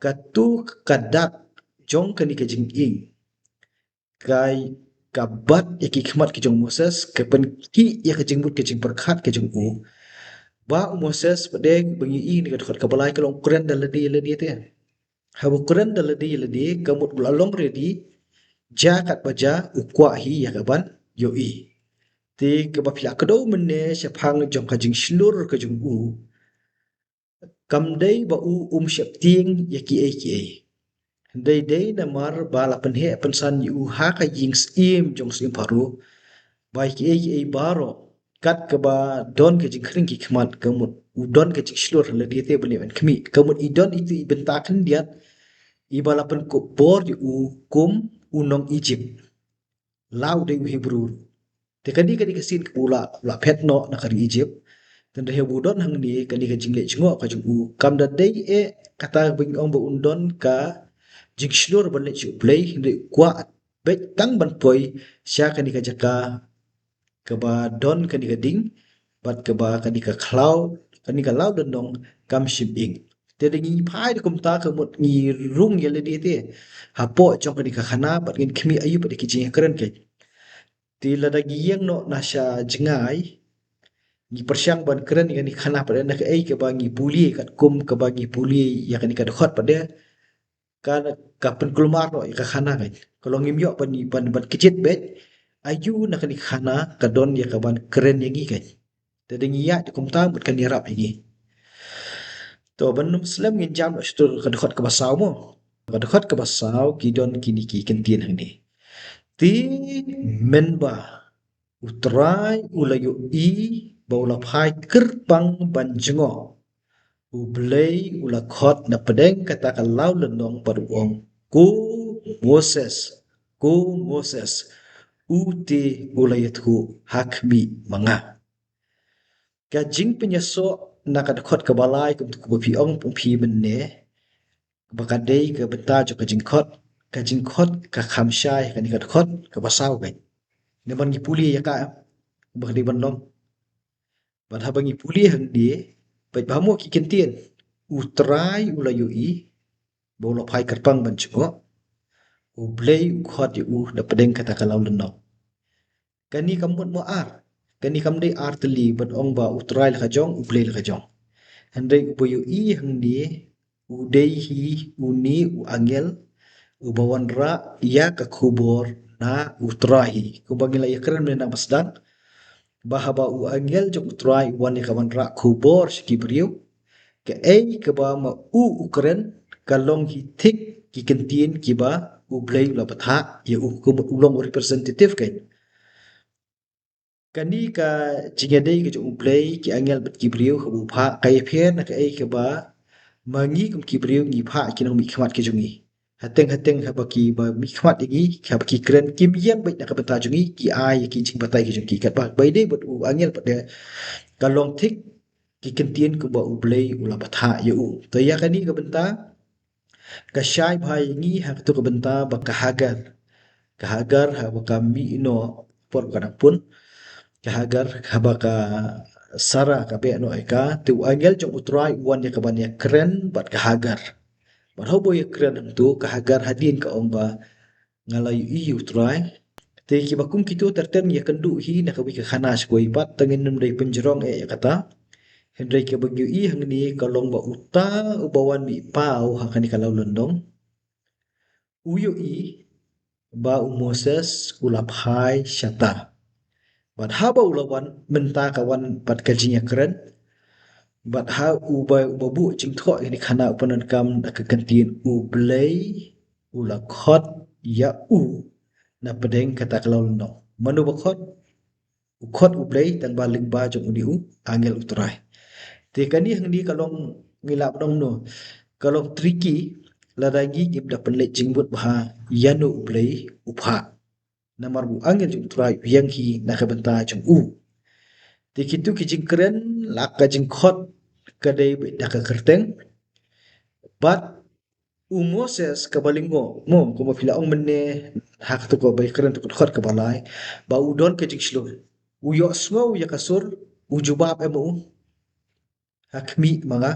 katu kadat jong kani ka jing ing kai kabat ya ki khmat ki jong Moses ka pen ki ya ka jing but ka jing perkhat ka jong u ba Moses pedeng bengi i ni ka khot ka balai ka long kren dal ladi te ha bu kren dal ladi kamut bulalong ready ja kat baja ukwa hi ya ka ban yo i ti ka ba phila ka do menne shapang jong ka jing shlur ka jong u kam dei ba u shap ting ya ki ai dei dei na mar bala penhe pensan yu ha ka ying sim jong sim paru bai ki ai baro kat ka ba don ka jing khring ki khmat kamut u don ka jing shlur la dia te bani ban khmi kamut I don itu I benta kan dia I bala pen ko bor yu kum u nong Egypt lau de u Hebrew te kadi kadi ka sin pula la phet no na kari Egypt dan dah budon hang ni kani ka jingle jingo ka jugu kam da dei kata bing ong ba undon ka jing shlur ban le chu play hinde kwa bet tang ban poi sya kani ka jaka ka ba don kani ka ding bat ka ba kani ka khlau kani ka lau don dong kam ship ing te de ngi phai de kum ta ka mot ngi rung ye le de te ha po chong kani ka khana bat ngin khmi ayu bat ki jing keren ke ti la da gi yang no na sha jingai ngi persyang ban keren ni khana pada nak ai ke bangi puli kat kum ke bangi puli ya kan ka dekhot pada kan ka pen kulmar no ka khana kan kalau ngim yo ban ban kecit bet ayu nak ni khana ka don ya ka ban keren yang ni kan tadi ngi ya kum ta but kan yarap ini to ban muslim ngin jam shtur ka dekhot ka basau mo ka dekhot ka basau ki don kini ki kentien hang ni ti menba utrai ulayu I baula phai kerbang banjengo ublei ula khot na pedeng kata kalau lenong paruong ku Moses ku Moses uti ulayathu hakmi manga kajing penyeso na kadkhot ke balai kum tu pi ong pum pi menne bakadei ke beta jo kajing khot ka khamshai kan kadkhot ke basau kan ne ban puli ya ka bakdi ban long ban habangi puli hang die bai bamo ki kentien utrai ulayu I bolo phai karpang ban chuko ublei khot yu da pedeng kata kalau leno kani kamut mo ar kani kamde ar teli ban ong ba utrai la jong ublei la jong handai uboyu I hang die udei hi uni u angel ubawan ra ya ka khubor na utrai kubangila ya keren na masdan bahaba u angel jong utrai wan ya kawan ra khubor skibriu ke ei ke ba ma u ukren kalong hi thik ki kentien ki ba u blei la batha ya u ko ulong representative kan kani ka jingade ke u blei ki angel bat ki briu u pha kai phen na ke ei ke ba mangi kum ki briu ngi pha ki nong mi khmat ki jungi hateng ha ba ki ba mi khmat igi kha ba ki kren kim yem bai na ka bata jungi ki ai ki jing batai ki jungi kat ba bai dei bat u angel bat de kalong thik ki kentien ku ba u blei ula batha ya u to ya kani ka benta ka shai bhai ngi ha tu ka benta ba ka hagar ha ba ka mi no por kana pun ka hagar ha ba ka sara ka be no eka tu angel jong utrai wan ya ka ban ya kren bat ka hagar bat ho bo ya kren tu ka hagar hadin ka om ba ngalai I utrai te ki bakum kitu tertem ya kendu hi na ka bi ka khana skoi bat tangin num dei penjerong ya kata Hendrai ke bagyo I hang ni kalong ba uta ubawan mi pau hakani kalau londong uyo I ba u Moses ulap hai syata bat haba ulawan menta kawan bat kajinya keren bat ha ubabu jing tho ini khana upanan kam ka kantin u blei ula khot ya u na pedeng kata kalau londong manu bakhot u khot u blei tang baling ba jong uni u angel utrai te kani hang di kalong ngilap dong no kalong tricky ladagi gib da penle jingbut bah yanu ublei upha namar bu angel jung trai yang hi na ka benta jung u te kitu ki jing keren la ka jing khot ka dei be da ka kerteng bat u Moses ka balingo mo ko ma fila ong menne hak to ko bai keren to khot ka balai ba u don ka jing shlo u yo smo ya kasur u jubab emu hakmi manga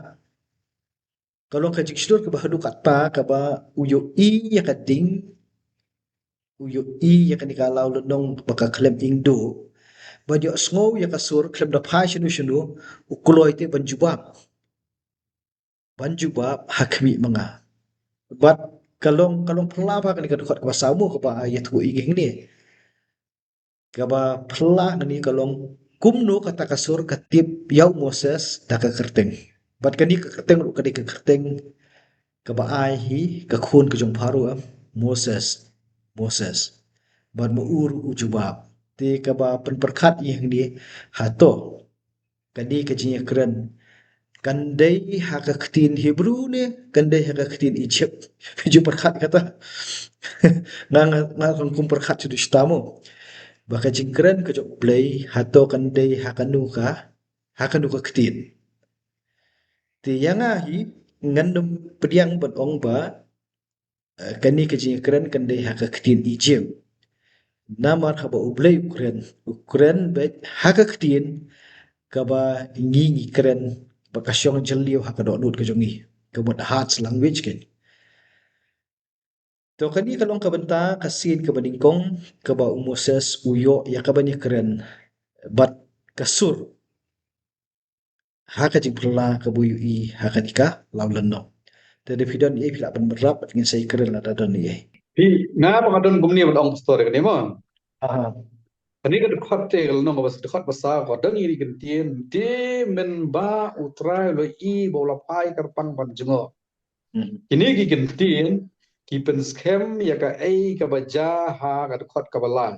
Kalau ka jing slur ka ba hadu kat pa ka ba uyo i ya ka ding uyo i ya ka nikalau lenong baka klem ingdo ba dio sngow ya ka sur klem da phai shinu ukuloi te banjubab hakmi manga bat kalong pela ba ka ni ka dukat ka ba samu ka ba ayat ku iging ni ka ba pela ni kalong kumno kata kasur katip yau Moses da ka kerteng bat kani ka kerteng ru kani ka kerteng kabaai hi ka khun ka jong pharu am Moses ban mo ur ujubab te ka ba pen perkhat yang di hato kadi ka jinya keren kandai ha ka ktin Hebrew ne kandai ha ka ktin Egypt ju perkhat kata ngang kum perkhat su stamo baka jingkren ka jong play hato kandai ha kanu ka ktin ti yanga hi ngandum pediang ban ong ba kani ka jingkren kandai ha ka ktin Egypt namar haba ublay Ukraine bet haka ktin kaba ngi kren bakasyong jeliu haka do nut kajongi kemut hearts language ken to kani kalong kabenta kasin kabandingkong kaba Moses uyo ya kabani kren bat kasur haka jing pula kabuyu i haka dika lawlano tadi video ni pila ban berap dengan saya keren la dadon ni Hi, nga ba kadon gumni ba ong story ni mo? aha Ani ka dukhat te gal no bas dukhat basa ko dang iri kan tien ti men ba utrai lo I bo la pai kar pang ban jungo. Ini ki kan tien ki pen scam ya ka ai ka ba ja ha ka dukhat ka balai.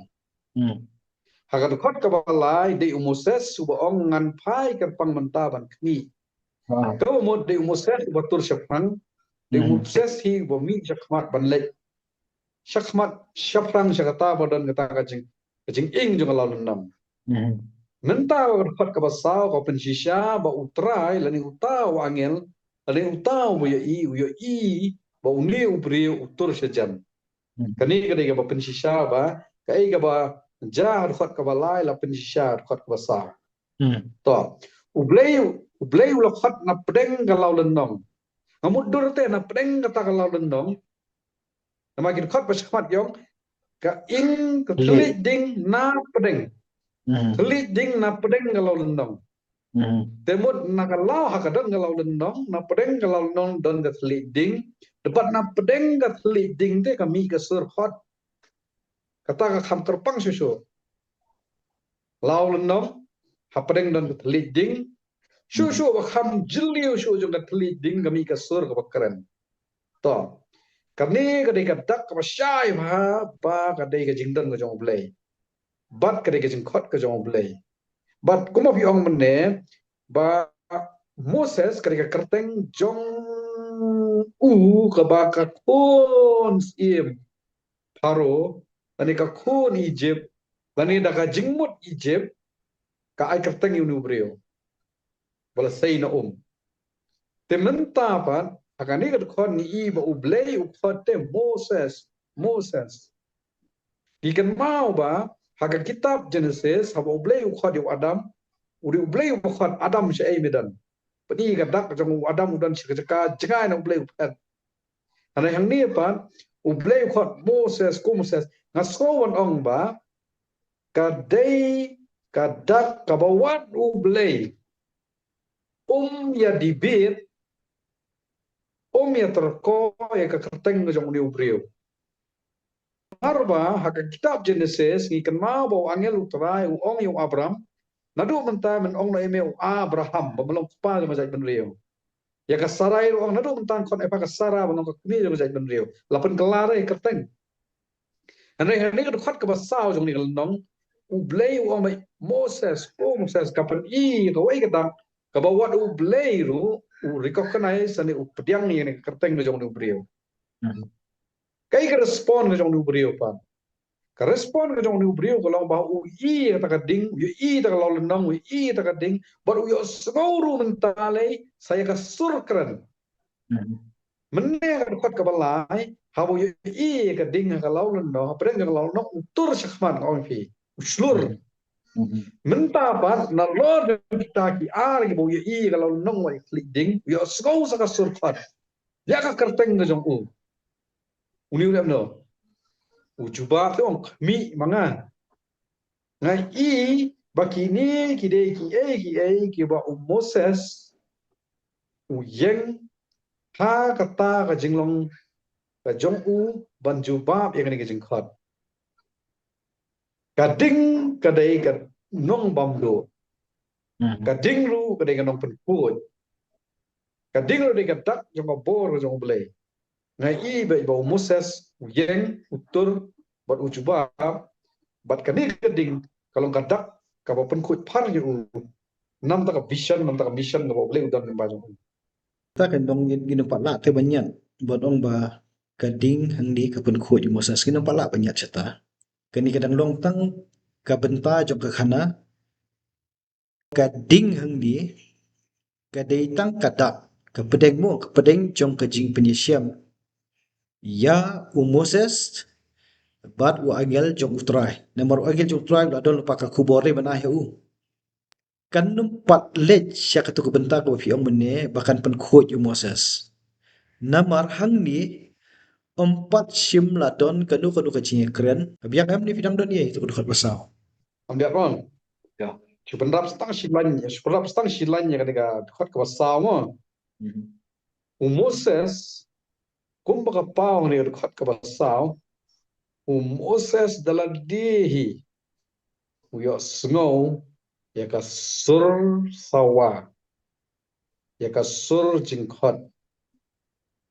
Ha ka dukhat ka balai de Moses suba ong ngan pai kar pang menta ban kni. Kau mo de Moses batur syafang de Moses hi bo mi syakmat ban lek. Syakmat syafrang syakata badan kata kajing kajing ing jung lalu nam. Menta berfat ke basau kau pensisya ba utrai lani utau angel lani utau ya i ba uni ubri utur sejan. Kani kani ka ba pensisya ba kai ka ba jah berfat ke balai la pensisya berfat ke basau. To ublay ula khat na pedeng kalau lendong. Ngamudur te na pedeng kata kalau lendong. Nama kita khat pasmat yong ka ing ka telit ding na pedeng. Telit ding na pedeng kalau lendong. Temut na kalau hakadang kalau lendong na pedeng kalau lendong don ka telit ding. Debat na pedeng ka telit ding te kami ka sur hot. Kata ka kham kerpang susu. Lau lendong ha pedeng don ka telit ding. Susu ba kham jiliu susu ka telit ding kami ka sur ka bakaren. To. Kami kadai ka dak ka syai ba kadai ka jingdan ka jong blay. Bat kadai ka jingkot ka jong blay. But kuma pi ong mene ba Moses ketika kerteng jong ka ba ka kun sim Paro ani ka kun Egypt ani da ka jingmut Egypt ka ai kerteng yu breo bala sei na te menta pa akani ka kon ni I ba ublei u khote Moses ikan mau ba haka kitab Genesis haba ublei u khot Adam uri ublei u khot Adam se ai medan padi ka dak jong Adam udan chika jangai na ublei u pet ana yang ni pa ublei u khot Moses ngaskawan ong ba ka dei ka dak ka bawat ublei ya dibit ya terko ya ka kerteng jong ni ubreu harba haka kitab Genesis ngi kan mau bawa angel utrai u ong yu Abraham nadu menta men ong na eme Abraham belum pa ma jai benrio ya ka sarai ong nadu mentan kon epa ka sara belum ka kni ma jai benrio lapan kelare kerteng ane ni ka khot ka basau jong ni nong u blei u ong Moses kapan I ka wai ka dang ka bawa u blei ru u recognize ane u pediang ni kerteng jong ni brio kai ka respond jong ni brio pa ka respond ka jong ni brio ko long ba u I ta ka ding u I ta ka long nong u I ta ka ding but u yo snoru mentale saya ka surkran menne ka khot ka balai ha u I ka ding ka long no preng ka long no utur shakhman ong fi uslur menta pa na lord kita ki ar ki u I ka long nong wa klik ding u yo snow sa ka surkhan ya ka kerteng ke jong uni udah no ujuba ke ong mi mangan ngai i bakini ki ba Moses u yeng ha kata ka jinglong ka jong ban juba yang ni ke jing khat kading kadai ka nong bamdo kading ru kadai ka nong pen kuot kading ru de ka dak jong bor jong blai ngai i ba Moses u yeng utur bat ujuba bat kani kading kalau kadak ka pen kuot par yu nam ta ka vision nam ta ka mission ka blai udan ba jong Ta kan dong gin pala te banyak buat ong ba kading hang di kapun khu di Moses gin pala banyak cata kani kadang long tang ka benta jong ka khana kading hang di kadai tang kadak ka pedeng mo ka pedeng jong ka jing penyesiam ya Moses bat wa angel jong utrai namar angel jong utrai la don lupa ka kubore banah ya kan numpat lej sya ka tu ka benta ka fi ong mene bahkan pen khu Moses namar hang ni empat sim ladon kanu kanu kecing keren biak am ni fidang don ye itu kudu pasau am dia ron ya sebenarnya stang silan ya ketika dekat ke sama Moses kum baka pau ni dekat ke basau Moses daladihi yo snow ya ka sur sawa ya ka sur jingkot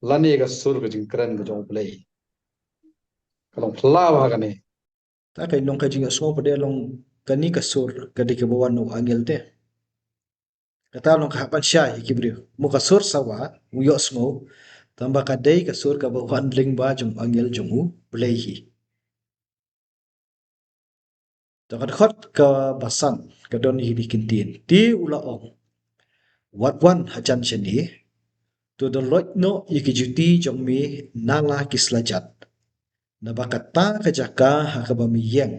lani ya ka sur ke jingkren ke jong play kalau pelawa kan ni ta kai long kajing so pade long kani kasur kadi ke bawan no angel te kata long kapan syai kibri mu kasur sawa uyo smo tambah kadai kasur ka bawan ling ba jong angel jong u blehi ta kad khot ka basan ka don hi dikintin ti ula ong wat wan hajan cheni to the lot no ikijuti jong mi nala kislajat na bakata ka jaka ha ka bamiyeng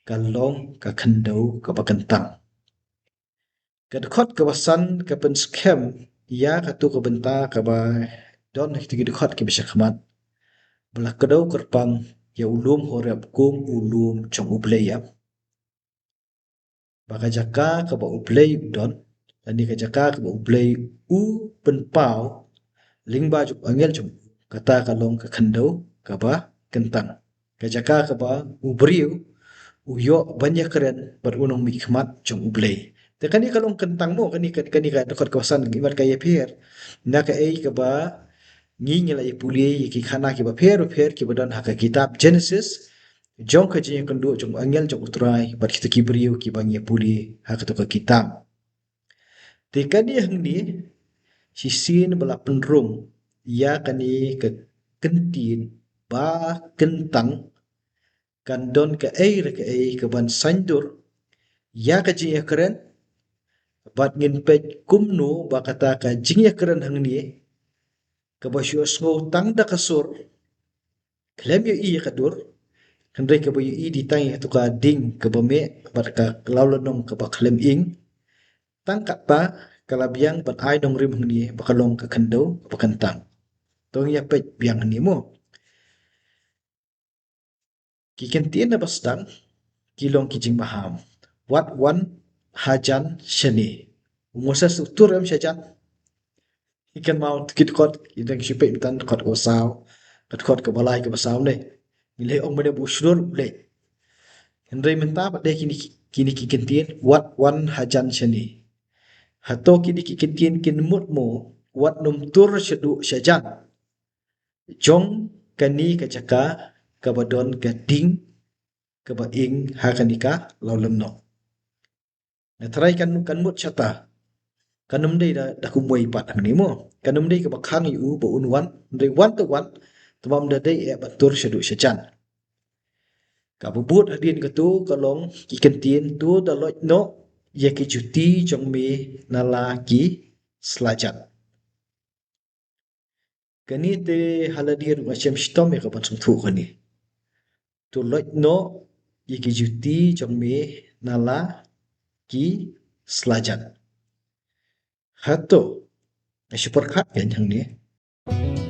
kalong ka khandau ka bakantang kadkhot ka basan ka pen scam ya ka tu ka benta ka ba don hiti kadkhot ki bisa khmat bela kadau kerpang ya ulum horab kum ulum chong ublaya baka jaka ka ba ublay don ani ka jaka ka ba ublay u pen pau lingba juk angel chong kata kalong ka khandau ka ba kentang ka jaka ka ba ubriu uyo banyak keren berunung mikmat jong ublay te kani kalong kentang mo kani ka dokot kawasan ibar ka ye pher na ka ei ka ba ngi ngila ye puli ye ki khana ki ba pher ki badan ha ka kitab Genesis jong ka jing kan do jong angel jong utrai bar kita ki beriu ki bang ye puli ha ka to ka kitab te kani hang ni sisin bala penrum ya kani ka kentin ba kentang kan don ka ei ka ban sandur ya ka jing ya keren bat ngin pej kumnu ba kata ka jing ya keren hang ni ka ba shu sngo tang da kasur klem ya i ka dur kan rei ka ba yu i di tang ya to ka ding ka ba me bat ka laulanong ka ba klem ing tang ka pa kala biang bat ai dong rim hang ni ba kalong ka khandau ba kantang tong ya pej biang ni mo ki ken tien na basdang ki long ki jing maham wat wan hajan shani Moses tur am shajan ikan mau kit kot idang shipe mitan kot ko sao kat kot ke balai ke basau ne ile ong mene busdur le hendrai menta ba de kini ki kentien wat wan hajan shani hato kini ki kentien kin mut mo wat num tur shadu shajan jong kani ka jaka ka badon ka ding ka ba ing ha kanika laulem no na try kan mut chata kanum dei da kumoi pat ang nimo kanum dei ka bakhang yu bo unwan dei wan to wan tamam da dei e batur shadu shachan ka bubut hadin ka tu kalong ki kentin tu da loj no ye ki juti jong me nala ki slajat kani te haladir macam stom ya ka pan sum thu kani tu loj no ye ki juti jong me nala ki slajat hato super khat kan yang ni Thank